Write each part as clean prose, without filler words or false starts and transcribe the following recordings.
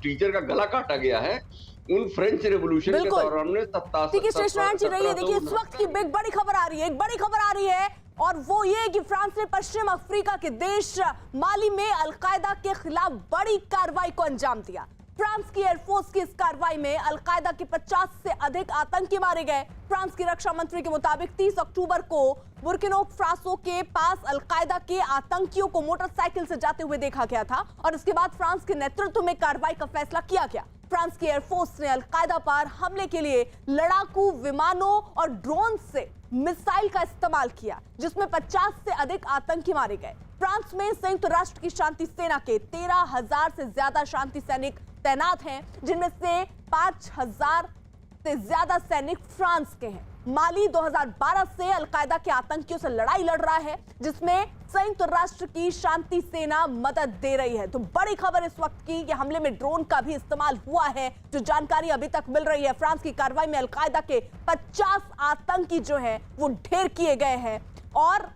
Teacher का गला काटा गया है, उन फ्रेंच रेवोल्यूशन के दौरान में 27 जी रही है। देखिए इस वक्त की बिग बड़ी खबर आ रही है, एक बड़ी खबर आ रही है, और वो ये कि फ्रांस ने पश्चिम अफ्रीका के देश माली में अलकायदा के खिलाफ बड़ी कार्रवाई को अंजाम दिया। फ्रांस की एयरफोर्स की इस कार्रवाई में अलकायदा के 50 से अधिक आतंकी मारे गए। फ्रांस की रक्षा मंत्री के मुताबिक 30 अक्टूबर को बुर्किना फासो के पास अलकायदा के आतंकियों को मोटरसाइकिल से जाते हुए देखा गया था और इसके बाद फ्रांस के नेतृत्व में कार्रवाई का फैसला किया गया। फ्रांस की एयरफोर्स ने अलकायदा पर हमले के लिए लड़ाकू विमानों और ड्रोन से मिसाइल का इस्तेमाल किया, जिसमें 50 से अधिक आतंकी मारे गए। फ्रांस में संयुक्त राष्ट्र की शांति सेना के 13,000 से ज्यादा शांति सैनिक तैनात हैं, जिनमें से 5,000 से ज्यादा सैनिक फ्रांस के हैं। माली 2012 से अलकायदा के आतंकियों से लड़ाई लड़ रहा है, जिसमें संयुक्त राष्ट्र की शांति सेना मदद दे रही है। तो बड़ी खबर इस वक्त की कि हमले में ड्रोन का भी इस्तेमाल हुआ है, जो जानकारी अभी तक मिल रही है। फ्रांस की कार्रवाई में अलकायदा के 50 आतंकी जो हैं वो ढेर किए गए हैं। और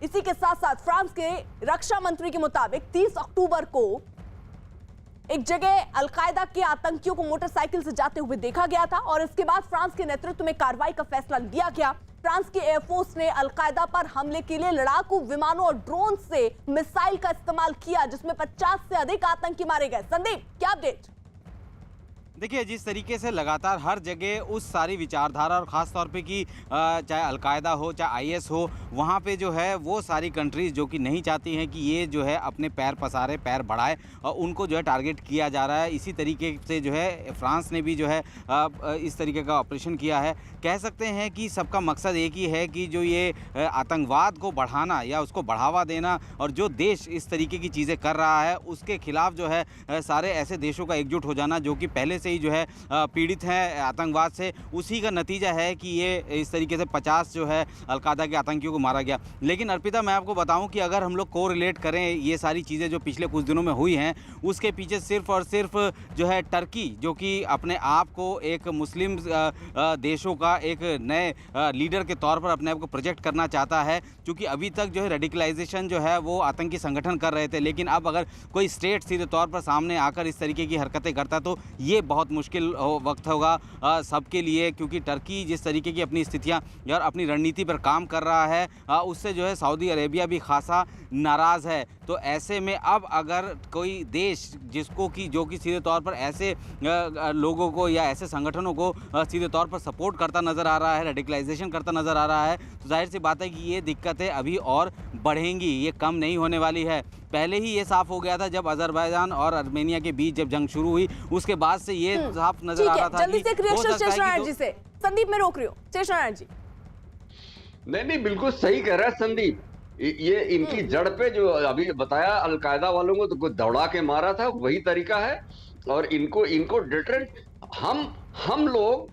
इसी के साथ साथ फ्रांस के रक्षा मंत्री के मुताबिक 30 अक्टूबर को एक जगह अलकायदा के आतंकियों को मोटरसाइकिल से जाते हुए देखा गया था और इसके बाद फ्रांस के नेतृत्व में कार्रवाई का फैसला लिया गया। फ्रांस की एयरफोर्स ने अलकायदा पर हमले के लिए लड़ाकू विमानों और ड्रोन से मिसाइल का इस्तेमाल किया, जिसमें 50 से अधिक आतंकी मारे गए। संदीप, क्या अपडेट? देखिए, जिस तरीके से लगातार हर जगह उस सारी विचारधारा और ख़ास तौर पे कि चाहे अलकायदा हो चाहे आईएस हो, वहाँ पे जो है वो सारी कंट्रीज़ जो कि नहीं चाहती हैं कि ये जो है अपने पैर पसारे, पैर बढ़ाए, और उनको जो है टारगेट किया जा रहा है। इसी तरीके से जो है फ्रांस ने भी जो है इस तरीके का ऑपरेशन किया है। कह सकते हैं कि सबका मकसद एक ही है कि जो ये आतंकवाद को बढ़ाना या उसको बढ़ावा देना, और जो देश इस तरीके की चीज़ें कर रहा है उसके खिलाफ जो है सारे ऐसे देशों का एकजुट हो जाना जो कि पहले से ही जो है पीड़ित हैं आतंकवाद से। उसी का नतीजा है कि ये इस तरीके से 50 जो है अलकायदा के आतंकियों को मारा गया। लेकिन अर्पिता, मैं आपको बताऊं कि अगर हम लोग को रिलेट करें ये सारी चीज़ें जो पिछले कुछ दिनों में हुई हैं, उसके पीछे सिर्फ और सिर्फ जो है टर्की, जो कि अपने आप को एक मुस्लिम देशों का एक नए लीडर के तौर पर अपने आप को प्रोजेक्ट करना चाहता है। क्योंकि अभी तक जो है रेडिकलाइजेशन जो है वो आतंकी संगठन कर रहे थे, लेकिन अब अगर कोई स्टेट सीधे तौर पर सामने आकर इस तरीके की हरकतें करता तो ये बहुत मुश्किल वक्त होगा सबके लिए। क्योंकि टर्की जिस तरीके की अपनी स्थितियां और अपनी रणनीति पर काम कर रहा है, उससे जो है सऊदी अरेबिया भी खासा नाराज़ है। तो ऐसे में अब अगर कोई देश जो कि सीधे तौर पर ऐसे लोगों को या ऐसे संगठनों को सीधे तौर पर सपोर्ट करता नज़र आ रहा है, रेडिकलाइजेशन करता नज़र आ रहा है, तो जाहिर सी बात है कि ये दिक्कतें अभी और बढ़ेंगी, ये कम नहीं होने वाली है। पहले ही ये साफ हो गया था जब अज़रबैजान और आर्मेनिया के बीच जब जंग शुरू हुई, उसके बाद से ये साफ नजर आ रहा था। जल्दी से एक रिएक्शन शेष नारायण जी से। संदीप, मैं रोक रही हूँ। शेष नारायण जी। नहीं, बिल्कुल सही कह रहा है संदीप। ये इनकी जड़ पे जो अभी बताया, अलकायदा वालों को तो कोई दौड़ा के मारा था, वही तरीका है। और इनको डिटरेंट हम लोग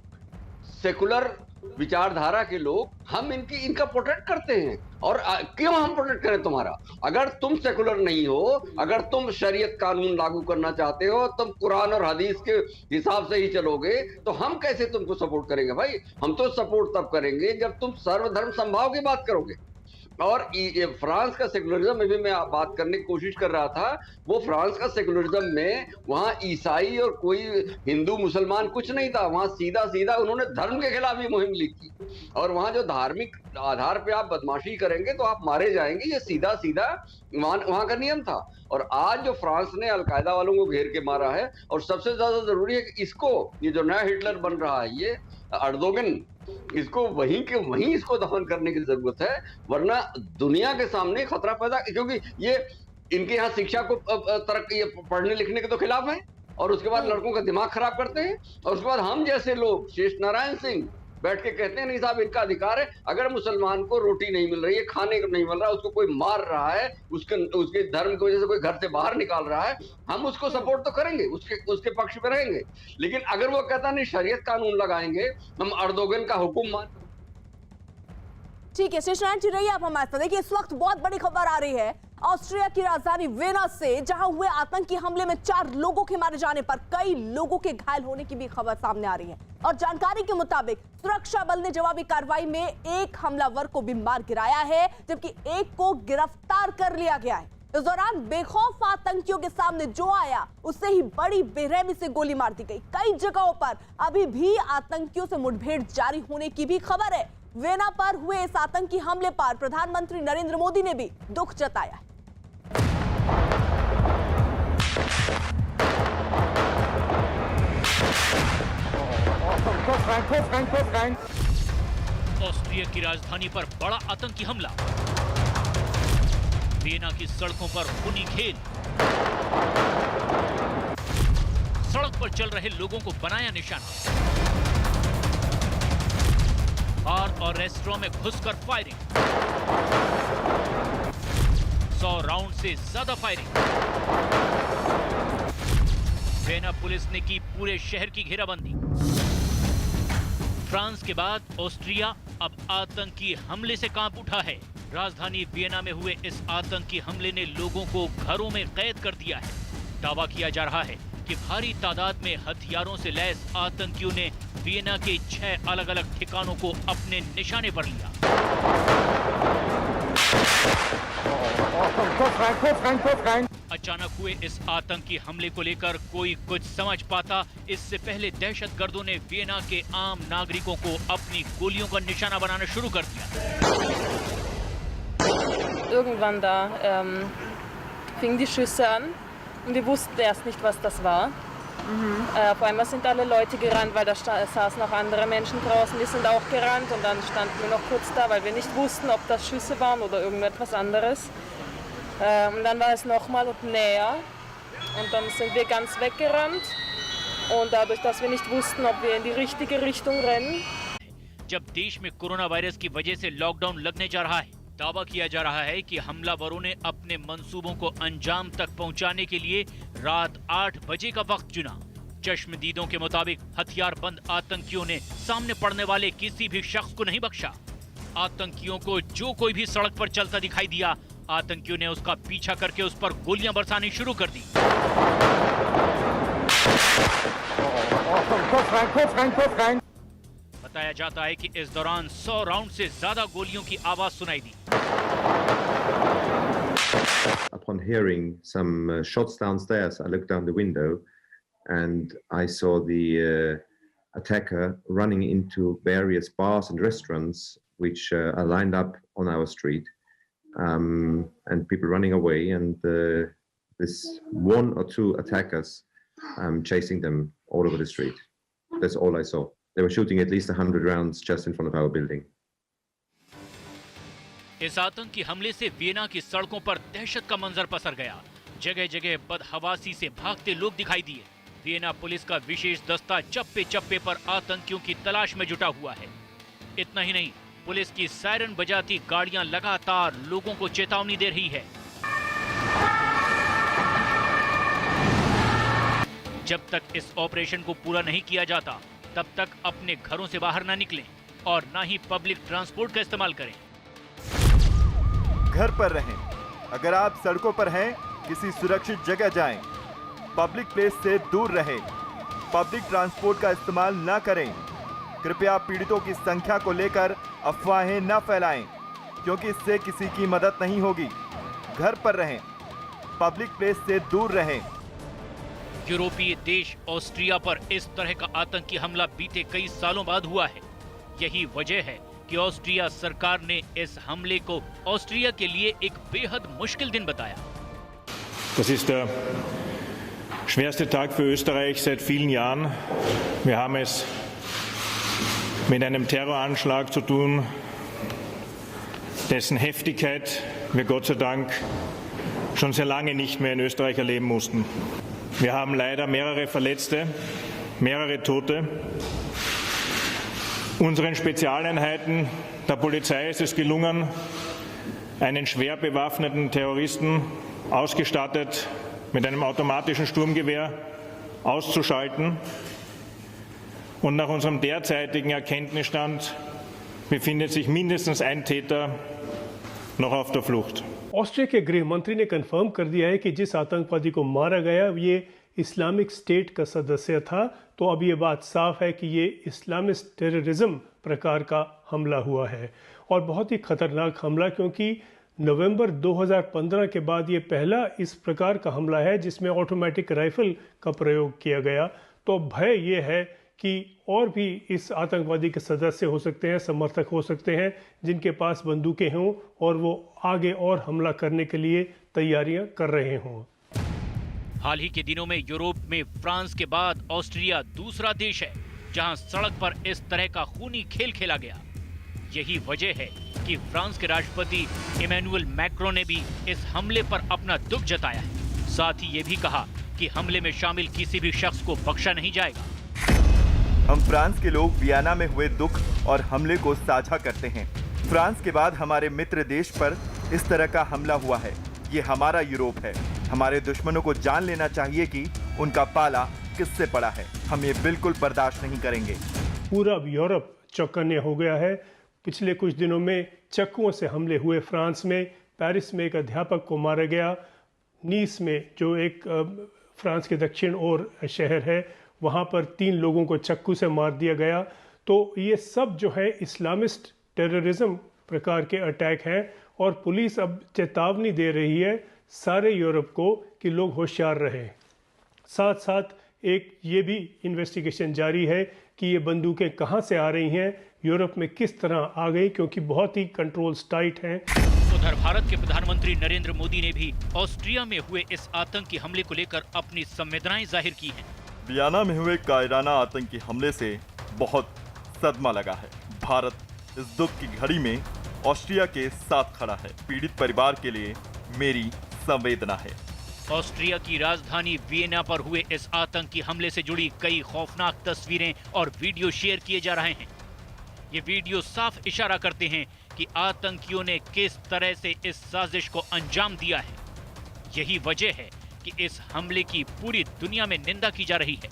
सेकुलर विचारधारा के लोग, हम इनका प्रोटेक्ट करते हैं। और क्यों हम प्रोटेक्ट करें तुम्हारा? अगर तुम सेकुलर नहीं हो, अगर तुम शरीयत कानून लागू करना चाहते हो, तुम कुरान और हदीस के हिसाब से ही चलोगे, तो हम कैसे तुमको सपोर्ट करेंगे भाई? हम तो सपोर्ट तब करेंगे जब तुम सर्वधर्म समभाव की बात करोगे। और फ्रांस का सेकुलरिज्म में भी मैं बात करने की कोशिश कर रहा था। वो फ्रांस का सेकुलरिज्म में वहां ईसाई और कोई हिंदू मुसलमान कुछ नहीं था। वहां सीधा सीधा उन्होंने धर्म के खिलाफ ही मुहिम ली थी। और वहां जो धार्मिक आधार पे आप बदमाशी करेंगे तो आप मारे जाएंगे, ये सीधा सीधा वहां का नियम था। और आज जो फ्रांस ने अलकायदा वालों को घेर के मारा है, और सबसे ज्यादा जरूरी है कि इसको, ये जो नया हिटलर बन रहा है, ये अर्दोगन, इसको वहीं के वहीं इसको दफन करने की जरूरत है, वरना दुनिया के सामने खतरा पैदा। क्योंकि ये इनके यहाँ शिक्षा को तरक्की, पढ़ने लिखने के तो खिलाफ है, और उसके बाद लड़कों का दिमाग खराब करते हैं। और उसके बाद हम जैसे लोग, शेष नारायण सिंह, बैठ के कहते हैं नहीं साहब इनका अधिकार है। अगर मुसलमान को रोटी नहीं मिल रही है, खाने को नहीं मिल रहा, उसको कोई मार रहा है, उसके धर्म की वजह से कोई घर से बाहर निकाल रहा है, हम उसको सपोर्ट तो करेंगे, उसके पक्ष में रहेंगे। लेकिन अगर वो कहता नहीं शरीयत कानून लगाएंगे, हम अर्दोगन का हुक्म मान। ठीक है, शेष नारायण जी रहिए आप हमारे साथ। देखिए इस वक्त बहुत बड़ी खबर आ रही है ऑस्ट्रिया की राजधानी वेना से, जहां हुए आतंकी हमले में 4 लोगों के मारे जाने पर कई लोगों के घायल होने की भी खबर सामने आ रही है। और जानकारी के मुताबिक सुरक्षा बल ने जवाबी कार्रवाई में एक हमलावर को भी मार गिराया है, जबकि एक को गिरफ्तार कर लिया गया है। इस दौरान बेखौफ आतंकियों के सामने जो आया उससे ही बड़ी बेरहमी से गोली मार दी गई। कई जगहों पर अभी भी आतंकियों से मुठभेड़ जारी होने की भी खबर है। वियना पर हुए इस आतंकी हमले पर प्रधानमंत्री नरेंद्र मोदी ने भी दुख जताया है। ऑस्ट्रिया की राजधानी पर बड़ा आतंकी हमला, वियना की सड़कों पर खूनी खेल, सड़क पर चल रहे लोगों को बनाया निशाना, बार और रेस्टोरेंट में घुसकर फायरिंग, 100 राउंड से ज्यादा फायरिंग। वियना पुलिस ने की पूरे शहर की घेराबंदी। फ्रांस के बाद ऑस्ट्रिया अब आतंकी हमले से कांप उठा है। राजधानी वियना में हुए इस आतंकी हमले ने लोगों को घरों में कैद कर दिया है। दावा किया जा रहा है कि भारी तादाद में हथियारों से लैस आतंकियों ने वियना के 6 अलग-अलग ठिकानों को अपने निशाने पर लिया। अचानक हुए इस आतंकी हमले को लेकर कोई कुछ समझ पाता, इससे पहले दहशतगर्दों ने वियना के आम नागरिकों को अपनी गोलियों का निशाना बनाना शुरू कर दिया। Irgendwann da fingen die Schüsse an und wir wussten erst nicht, was das war. Auf einmal sind alle Leute gerannt, weil da saßen auch andere Menschen draußen. Wir sind auch gerannt und dann standen wir noch kurz da, weil wir nicht wussten, ob das Schüsse waren oder irgendetwas anderes. Und dann war es nochmal und näher und dann sind wir ganz weggerannt und dadurch, dass wir nicht wussten, ob wir in die richtige Richtung rennen. जब देश में corona virus की वजह से lockdown लगने जा रहा है, दावा किया जा रहा है कि हमलावरों ने अपने मंसूबों को अंजाम तक पहुंचाने के लिए रात 8 बजे का वक्त चुना। चश्मदीदों के मुताबिक हथियारबंद आतंकियों ने सामने पड़ने वाले किसी भी शख्स को नहीं बख्शा। आतंकियों को जो कोई भी सड़क पर चलता दिखाई दिया, आतंकियों ने उसका पीछा करके उस पर गोलियां बरसानी शुरू कर दी। बताया जाता है कि इस दौरान 100 राउंड से ज्यादा गोलियों की आवाज सुनाई दी। Upon hearing some shots downstairs, I looked down the window and I saw the attacker running into various bars and restaurants which are lined up on our street, and people running away, and this 1 or 2 attackers chasing them all over the street. That's all I saw. They were shooting at least 100 rounds just in front of our building. इस आतंकी हमले से Vienna की सड़कों पर दहशत का मंजर पसर गया। जगह जगह बदहवासी से भागते लोग दिखाई दिए। वियना पुलिस का विशेष दस्ता चप्पे चप्पे पर आतंकियों की तलाश में जुटा हुआ है। इतना ही नहीं, पुलिस की सायरन बजाती गाड़ियां लगातार लोगों को चेतावनी दे रही है। जब तक इस ऑपरेशन को पूरा नहीं किया जाता, तब तक अपने घरों से बाहर ना निकलें और ना ही पब्लिक ट्रांसपोर्ट का इस्तेमाल करें। घर पर रहें। अगर आप सड़कों पर हैं, किसी सुरक्षित जगह जाएं। पब्लिक प्लेस से दूर रहें। पब्लिक ट्रांसपोर्ट का इस्तेमाल ना करें। कृपया पीड़ितों की संख्या को लेकर अफवाहें न फैलाएं, क्योंकि इससे किसी की मदद नहीं होगी। घर पर रहें। पब्लिक प्लेस से दूर रहें। यूरोपीय देश ऑस्ट्रिया पर इस तरह का आतंकी हमला बीते कई सालों बाद हुआ है। यही वजह है कि ऑस्ट्रिया सरकार ने इस हमले को ऑस्ट्रिया के लिए एक बेहद मुश्किल दिन बताया। Das ist der schwerste Tag für Österreich seit vielen Jahren. Wir haben es mit einem Terroranschlag zu tun, dessen Heftigkeit wir Gott sei Dank schon sehr lange nicht mehr in Österreich erleben mussten. Wir haben leider mehrere Verletzte, mehrere Tote. Unseren Spezialeinheiten der Polizei ist es gelungen, einen schwer bewaffneten Terroristen ausgestattet mit einem automatischen Sturmgewehr auszuschalten. Und nach unserem derzeitigen Erkenntnisstand befindet sich mindestens ein Täter noch auf der Flucht. Austria के गृह मंत्री ने confirm कर दिया है कि जिस आतंकवादी को मारा गया ये इस्लामिक स्टेट का सदस्य था। तो अब ये बात साफ है कि ये इस्लामिस्ट टेररिज्म प्रकार का हमला हुआ है और बहुत ही खतरनाक हमला, क्योंकि नवंबर 2015 के बाद ये पहला इस प्रकार का हमला है जिसमें ऑटोमेटिक राइफल का प्रयोग किया गया। तो भय ये है कि और भी इस आतंकवादी के सदस्य हो सकते हैं, समर्थक हो सकते हैं जिनके पास बंदूकें हों और वो आगे और हमला करने के लिए तैयारियां कर रहे हों। हाल ही के दिनों में यूरोप में फ्रांस के बाद ऑस्ट्रिया दूसरा देश है जहां सड़क पर इस तरह का खूनी खेल खेला गया। यही वजह है कि फ्रांस के राष्ट्रपति इमैनुअल मैक्रों ने भी इस हमले पर अपना दुख जताया है। साथ ही ये भी कहा कि हमले में शामिल किसी भी शख्स को बख्शा नहीं जाएगा। हम फ्रांस के लोग वियना में हुए दुख और हमले को साझा करते हैं। फ्रांस के बाद हमारे मित्र देश पर इस तरह का हमला हुआ है। ये हमारा यूरोप है। हमारे दुश्मनों को जान लेना चाहिए कि उनका पाला किससे पड़ा है। हम ये बिल्कुल बर्दाश्त नहीं करेंगे। पूरा यूरोप चौकन्ने हो गया है। पिछले कुछ दिनों में चाकुओं से हमले हुए फ्रांस में। पेरिस में एक अध्यापक को मारा गया। नीस में जो एक फ्रांस के दक्षिण ओर शहर है वहाँ पर 3 लोगों को चाकू से मार दिया गया। तो ये सब जो है इस्लामिस्ट टेररिज्म प्रकार के अटैक हैं और पुलिस अब चेतावनी दे रही है सारे यूरोप को कि लोग होशियार रहें। साथ साथ एक ये भी इन्वेस्टिगेशन जारी है कि ये बंदूकें कहाँ से आ रही हैं, यूरोप में किस तरह आ गई, क्योंकि बहुत ही कंट्रोल्स टाइट हैं। उधर भारत के प्रधानमंत्री नरेंद्र मोदी ने भी ऑस्ट्रिया में हुए इस आतंकी हमले को लेकर अपनी संवेदनाएं जाहिर की हैं। वियना में हुए कायराना आतंकी हमले से बहुत सदमा लगा है। भारत इस दुख की घड़ी में ऑस्ट्रिया के साथ खड़ा है। पीड़ित परिवार के लिए मेरी संवेदना है। ऑस्ट्रिया की राजधानी वियना पर हुए इस आतंकी हमले से जुड़ी कई खौफनाक तस्वीरें और वीडियो शेयर किए जा रहे हैं। ये वीडियो साफ इशारा करते हैं कि आतंकियों ने किस तरह से इस साजिश को अंजाम दिया है। यही वजह है कि इस हमले की पूरी दुनिया में निंदा की जा रही है।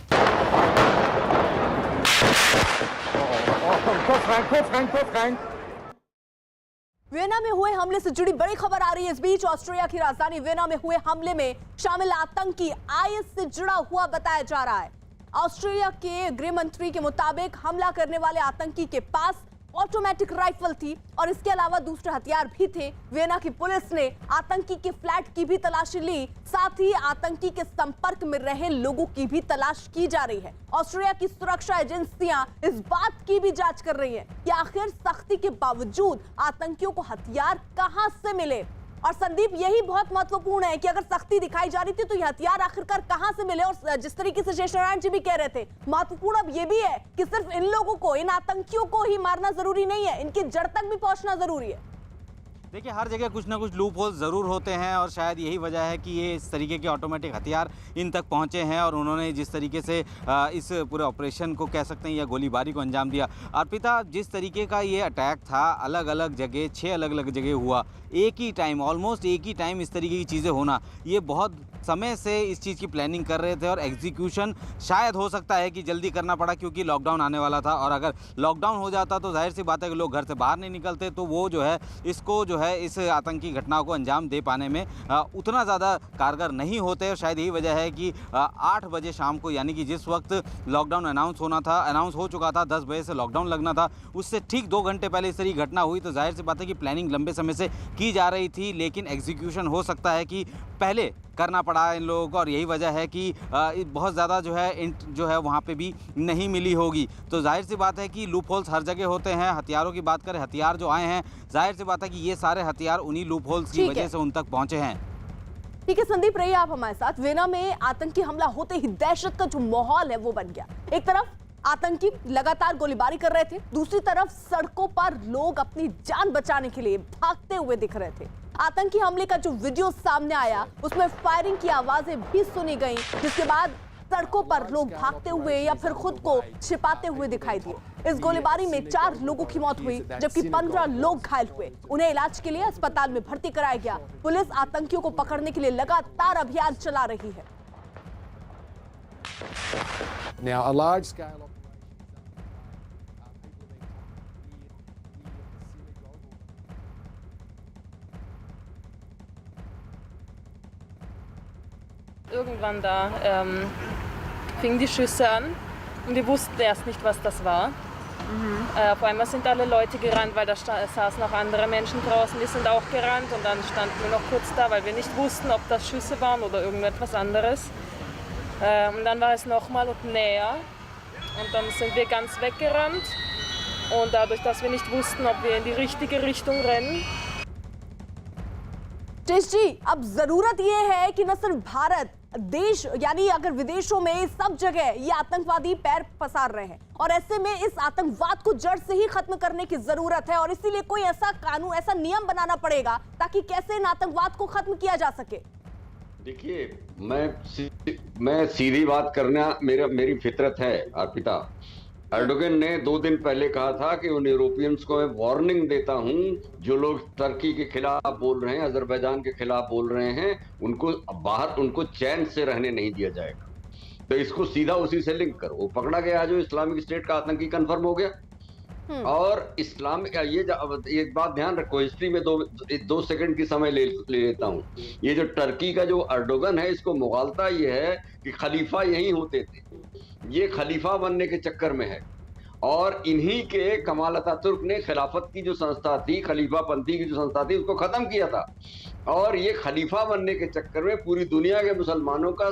वियना में हुए हमले से जुड़ी बड़ी खबर आ रही है। इस बीच ऑस्ट्रिया की राजधानी वियना में हुए हमले में शामिल आतंकी आईएस से जुड़ा हुआ बताया जा रहा है। ऑस्ट्रेलिया के गृह मंत्री के मुताबिक हमला करने वाले आतंकी के पास ऑटोमेटिक राइफल थी और इसके अलावा दूसरे हथियार भी थे। वियना की पुलिस ने आतंकी के फ्लैट की भी तलाशी ली। साथ ही आतंकी के संपर्क में रहे लोगों की भी तलाश की जा रही है। ऑस्ट्रेलिया की सुरक्षा एजेंसियां इस बात की भी जांच कर रही हैं कि आखिर सख्ती के बावजूद आतंकियों को हथियार कहां से मिले। और संदीप, यही बहुत महत्वपूर्ण है कि अगर सख्ती दिखाई जा रही थी तो ये हथियार आखिरकार कहां से मिले। और जिस तरीके से शेष नारायण जी भी कह रहे थे, महत्वपूर्ण अब ये भी है कि सिर्फ इन लोगों को, इन आतंकियों को ही मारना जरूरी नहीं है, इनकी जड़ तक भी पहुंचना जरूरी है। देखिए, हर जगह कुछ ना कुछ लूप होल ज़रूर होते हैं और शायद यही वजह है कि ये इस तरीके के ऑटोमेटिक हथियार इन तक पहुंचे हैं और उन्होंने जिस तरीके से इस पूरे ऑपरेशन को कह सकते हैं या गोलीबारी को अंजाम दिया। अर्पिता, जिस तरीके का ये अटैक था, अलग अलग जगह 6 अलग अलग जगह हुआ, एक ही टाइम, ऑलमोस्ट एक ही टाइम इस तरीके की चीज़ें होना, ये बहुत समय से इस चीज़ की प्लानिंग कर रहे थे और एग्जीक्यूशन शायद हो सकता है कि जल्दी करना पड़ा क्योंकि लॉकडाउन आने वाला था। और अगर लॉकडाउन हो जाता तो जाहिर सी बात है कि लोग घर से बाहर नहीं निकलते, तो वो जो है इसको जो है इस आतंकी घटना को अंजाम दे पाने में उतना ज़्यादा कारगर नहीं होते। और शायद यही वजह है कि 8 बजे शाम को, यानी कि जिस वक्त लॉकडाउन अनाउंस हो चुका था, 10 बजे से लॉकडाउन लगना था, उससे ठीक 2 घंटे पहले इस तरह की घटना हुई। तो जाहिर सी बात है कि प्लानिंग लंबे समय से की जा रही थी, लेकिन एग्जीक्यूशन हो सकता है कि पहले करना पड़ा इन लोगों को और यही वजह है कि बहुत ज़्यादा जो है वहाँ पे भी नहीं मिली होगी। तो जाहिर सी बात है कि लूप होल्स हर जगह होते हैं। हथियारों की बात करें, हथियार जो आए हैं, जाहिर सी बात है कि ये सारे हथियार उन्हीं लूप होल्स की वजह से उन तक पहुँचे हैं। ठीक है संदीप, रहिए आप हमारे साथ। वियना में आतंकी हमला होते ही दहशत का जो माहौल है वो बन गया। एक तरफ आतंकी लगातार गोलीबारी कर रहे थे, दूसरी तरफ सड़कों पर लोग अपनी जान बचाने के लिए भागते हुए दिख रहे थे। आतंकी हमले का जो वीडियो सामने आया उसमें फायरिंग की आवाजें भी सुनी गईं, जिसके बाद सड़कों पर लोग भागते हुए या फिर खुद को छिपाते हुए दिखाई दिए। इस गोलीबारी में 4 लोगों की मौत हुई जबकि 15 लोग घायल हुए। उन्हें इलाज के लिए अस्पताल में भर्ती कराया गया। पुलिस आतंकियों को पकड़ने के लिए लगातार अभियान चला रही है। Now, a large scale Irgendwann da fingen die Schüsse an und wir wussten erst nicht, was das war. Auf einmal sind alle Leute gerannt, weil da saßen noch andere Menschen draußen, die sind auch gerannt und dann standen wir noch kurz da, weil wir nicht wussten, ob das Schüsse waren oder irgendetwas anderes. Und dann war es nochmal und näher und dann sind wir ganz weggerannt und dadurch, dass wir nicht wussten, ob wir in die richtige Richtung rennen. टेश जी, अब जरूरत ये है कि न सिर्फ भारत देश यानी अगर विदेशों में सब जगह ये आतंकवादी पैर पसार रहे हैं और ऐसे में इस आतंकवाद को जड़ से ही खत्म करने की जरूरत है और इसीलिए कोई ऐसा कानून, ऐसा नियम बनाना पड़ेगा ताकि कैसे इन आतंकवाद को खत्म किया जा सके। देखिए, मैं सीधी बात करना मेरी फितरत है अर्पिता। एर्डोगन ने 2 दिन पहले कहा था कि उन यूरोपियंस को मैं वार्निंग देता हूं, जो लोग टर्की के खिलाफ बोल रहे हैं, अजरबैजान के खिलाफ बोल रहे हैं, उनको चैन से रहने नहीं दिया जाएगा। तो इसको सीधा उसी से लिंक करो। वो पकड़ा गया जो इस्लामिक स्टेट का आतंकी कंफर्म हो गया। और इस्लाम ये एक बात ध्यान रखो, हिस्ट्री में 2 सेकंड की समय ले लेता हूं। ये जो टर्की का जो एर्डोगन है, इसको मुगालता ये है कि खलीफा यही होते थे, ये खलीफा बनने के चक्कर में है। और इन्हीं के कमाल अतातुर्क ने खिलाफत की जो संस्था थी, खलीफापंथी की जो संस्था थी, उसको खत्म किया था। और ये खलीफा बनने के चक्कर में पूरी दुनिया के मुसलमानों का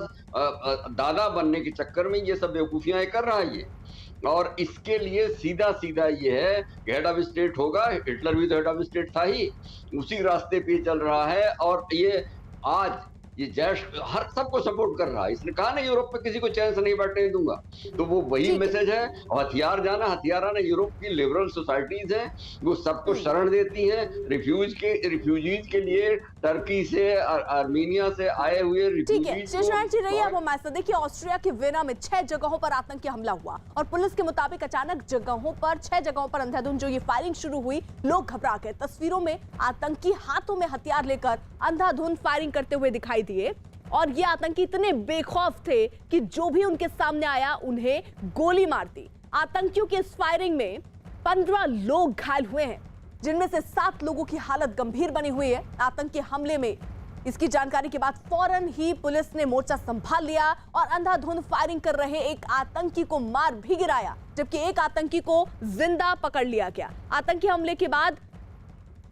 दादा बनने के चक्कर में ये सब बेवकूफियां कर रहा है ये। और इसके लिए सीधा सीधा ये है कि हेड ऑफ स्टेट होगा। हिटलर भी तो हेड ऑफ स्टेट था ही, उसी रास्ते पे चल रहा है। और ये आज ये जैश हर सबको सपोर्ट कर रहा है। इसने कहा ना, यूरोप में किसी को चैन से नहीं बैठने दूंगा। तो वो वही मैसेज है। हथियार आना यूरोप की लिबरल सोसाइटीज हैं, वो सबको शरण देती हैं। रिफ्यूजीज के लिए टर्की से, आर्मीनिया से आए हुए रिफ्यूजीज। शेषनारायण जी रहिए अब हमारे साथ। देखिए, ऑस्ट्रिया के वियना में 6 जगहों पर आतंकी हमला हुआ और पुलिस के मुताबिक अचानक 6 जगहों पर अंधाधुंध जो ये फायरिंग शुरू हुई, लोग घबरा गए। तस्वीरों में आतंकी हाथों में हथियार लेकर अंधाधुंध फायरिंग करते हुए दिखाई दिए और ये आतंकी इतने बेखौफ थे कि जो भी उनके सामने आया उन्हें गोली मार दी। आतंकियों की इस फायरिंग में 15 लोग घायल हुए हैं, जिनमें से 7 लोगों की हालत गंभीर बनी हुई है। आतंकी हमले में इसकी जानकारी के बाद फौरन ही पुलिस ने मोर्चा संभाल लिया और अंधाधुंध फायरिंग कर रहे एक आतंकी को मार भी गिराया, जबकि एक आतंकी को जिंदा पकड़ लिया गया। आतंकी हमले के बाद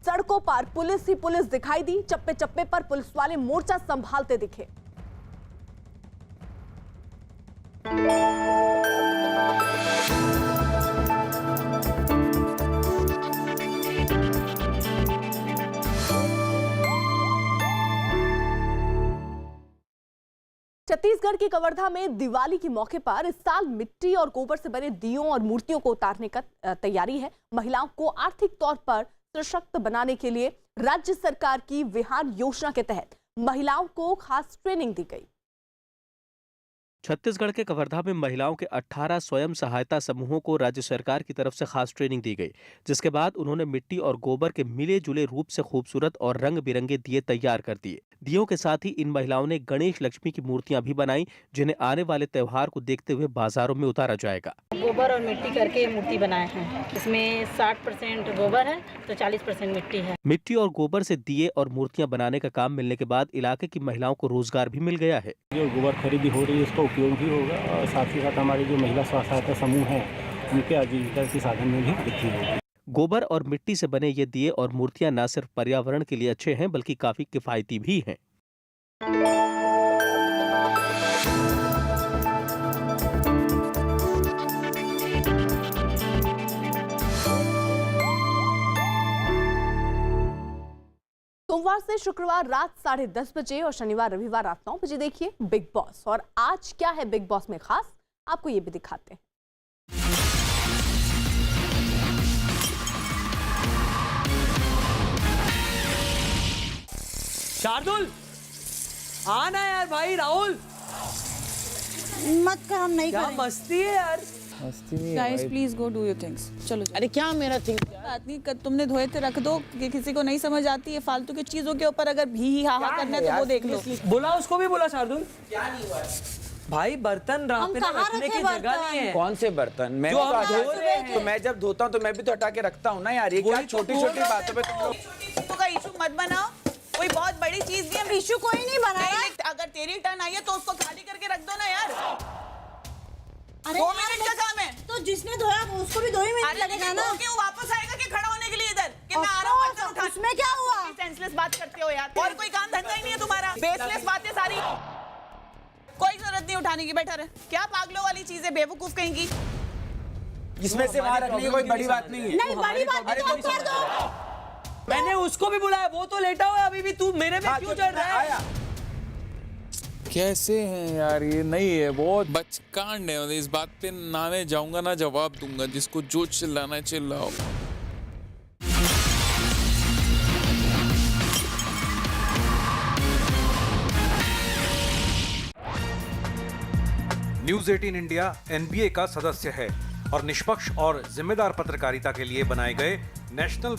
सड़कों पर पुलिस ही पुलिस दिखाई दी। चप्पे चप्पे पर पुलिस वाले मोर्चा संभालते दिखे। छत्तीसगढ़ की कवर्धा में दिवाली के मौके पर इस साल मिट्टी और गोबर से बने दियों और मूर्तियों को उतारने का तैयारी है। महिलाओं को आर्थिक तौर पर सशक्त बनाने के लिए राज्य सरकार की विहान योजना के तहत महिलाओं को खास ट्रेनिंग दी गई। छत्तीसगढ़ के कवर्धा में महिलाओं के 18 स्वयं सहायता समूहों को राज्य सरकार की तरफ से खास ट्रेनिंग दी गई, जिसके बाद उन्होंने मिट्टी और गोबर के मिले जुले रूप से खूबसूरत और रंग बिरंगे दिए तैयार कर दिए। दियों के साथ ही इन महिलाओं ने गणेश लक्ष्मी की मूर्तियां भी बनाई, जिन्हें आने वाले त्योहार को देखते हुए बाजारों में उतारा जाएगा। गोबर और मिट्टी करके मूर्ति बनाए हैं। इसमें 60% गोबर है तो 40% मिट्टी है। मिट्टी और गोबर से दिए और मूर्तियां बनाने का काम मिलने के बाद इलाके की महिलाओं को रोजगार भी मिल गया है। जो गोबर खरीदी हो रही है उसका उपयोग भी होगा और साथ ही साथ हमारी जो महिला स्व सहायता समूह है उनके आजीविका के साधन में भी वृद्धि होगी। गोबर और मिट्टी से बने ये दिए और मूर्तियां न सिर्फ पर्यावरण के लिए अच्छे हैं बल्कि काफी किफायती भी हैं। सोमवार से शुक्रवार रात 10:30 बजे और शनिवार रविवार रात 9 बजे देखिए बिग बॉस। और आज क्या है बिग बॉस में खास, आपको ये भी दिखाते हैं। शार्दुल आना यार भाई। राहुल मत कर, हम नहीं क्या मस्ती है यार। Guys please go do your things. चलो अरे क्या मेरा थिंग बात नहीं कर, तुमने धोए थे रख दो कि किसी को नहीं समझ आती है फालतू की चीजों के ऊपर अगर भी हा करना है तो वो देख लो। बोला उसको भी बोला शार्दुल। क्या नहीं हुआ भाई, बर्तन रखने की जगह नहीं है। कौन से बर्तन? मैं तो मैं जब धोता हूँ तो मैं भी तो हटा के रखता हूँ ना यार। ये क्या छोटी छोटी बातों पे तुम लोग का इशू मत बनाओ। कोई बहुत बड़ी चीज नहीं है, इशू कोई नहीं बनाया। अगर तेरी टर्न आई है तो उसको खाली करके रख दो ना यार। 2 मिनट का काम है। तो जिसने धोया उसको भी 2 ही मिनट लगेगा ना। क्यों वापस आएगा कि खड़ा होने के लिए इधर कि मैं आ रहा हूं बर्तन उठा। उसमें क्या हुआ? सेंसलेस बात करते हो यार, और कोई काम धंधा ही नहीं है तुम्हारा, बेसलेस बातें सारी, कोई जरूरत नहीं उठाने की, बैठा रहे। क्या पागलों वाली चीज है, बेवकूफ कहीं की। इसमें से वहां रखने की कोई बड़ी बात नहीं है। नहीं बड़ी बात है तो कर दो। मैंने उसको भी बुलाया, वो तो लेटा हुआ है अभी भी, तू मेरे में क्यों चढ़ रहा है? कैसे हैं यार ये, नहीं है बहुत बचकांड है। इस बात पे ना मैं जाऊंगा ना जवाब दूंगा, जिसको जो चिल्लाना है चिल्लाओ। न्यूज़ 18 इंडिया NBA का सदस्य है और निष्पक्ष और जिम्मेदार पत्रकारिता के लिए बनाए गए नेशनल